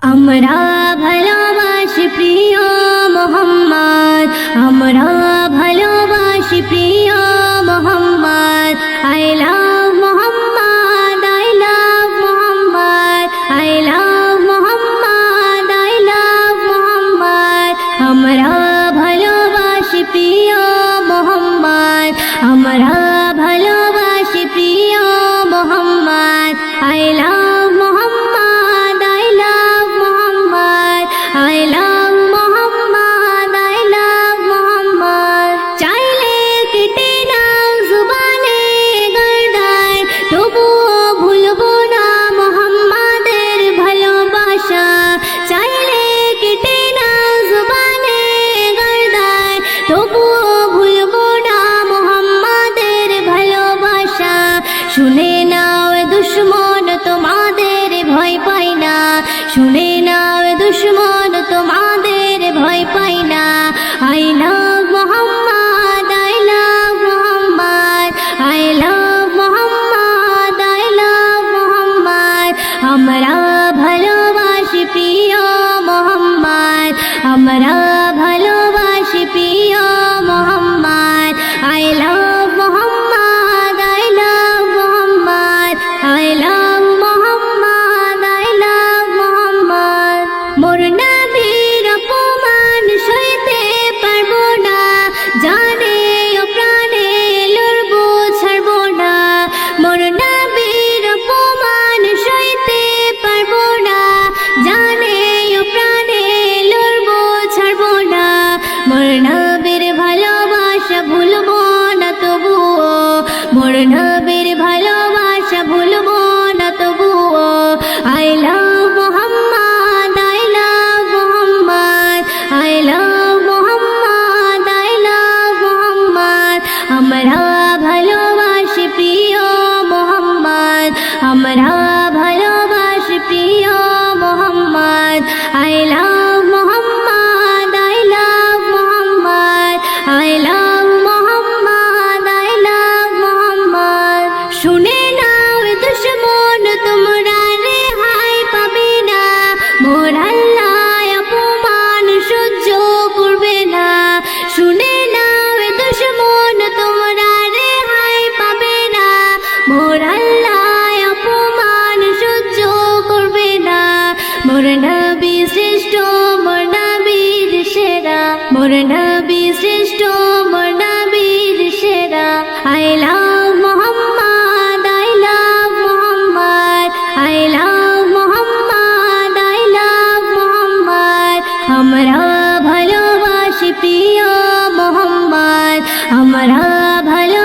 আমরা ভালোবাসি প্রিয় মোহাম্মদ, আমরা ভালোবাসি প্রিয় Mohammad. I love Mohammad, I love Mohammad, I love Mohammad, I love Mohammad. আমরা ভালোবাসি প্রিয় মোহাম্মদ, আমরা ভালোবাসি প্রিয় Mohammad. I love Mohammad, I love Mohammad, I love Mohammad, I love Mohammad. চাইলে কেটে নাও জুবানে গর্দান, তবুও ভুলবো না মোহাম্মদের ভালোবাসা। চাইলে কেটে নাও জুবানে গর্দান, তবুও ভুলবো না মোহাম্মদের ভালোবাসা। শুনে নাও এ দুশ্মন তোমাদের ভয় পাই না, শুনে নাও এ দুশ্মন তোমাদের ভয় পাই না। I love Mohammad, I love Mohammad, I love Mohammad, I love Mohammad. আমরা ভালোবাসি প্রিয় মোহাম্মদ, আমরা ভালোবাসি প্রিয় Mohammad. I love Mohammad, I love Mohammad, I love Mohammad, I love Mohammad. মোর নবীর অপমান সইতে পারবো না, জানে ও প্রাণে লড়বো ছাড়বো না। মোর নবীর অপমান সইতে পারবো না, জানে ও প্রাণে লড়বো ছাড়বো না। মোর নবীর ভালোবাসা ভুলবো না তবুও, মোর নবীর ভালোবাসা ভুলবো না তবুও। I love Mohammad, I love Mohammad, I love Mohammad, I love Mohammad. আমরা ভালোবাসি প্রিয় মোহাম্মদ, আমরা ভালোবাসি প্রিয় Mohammad. I love Mohammad, I love Mohammad, I love Mohammad, I love Mohammad. শুনে নাও এ দুশ্মন তোমরা রেহাই পাবে না, মোর আল্লাহ অপমান সহ্য করবে না। শুনে নাও এ দুশ্মন তোমরা রেহাই পাবে না, মোর আল্লাহ অপমান সহ্য করবে না। মোর নবী শ্রেষ্ঠ, মোর নবীর সেরা, মোর নবী শ্রেষ্ঠ, মোর নবীর সেরা। I love Mohammad, I love Mohammad, I love Mohammad, I love Mohammad. আমরা ভালোবাসি প্রিয় মোহাম্মদ, আমরা ভালো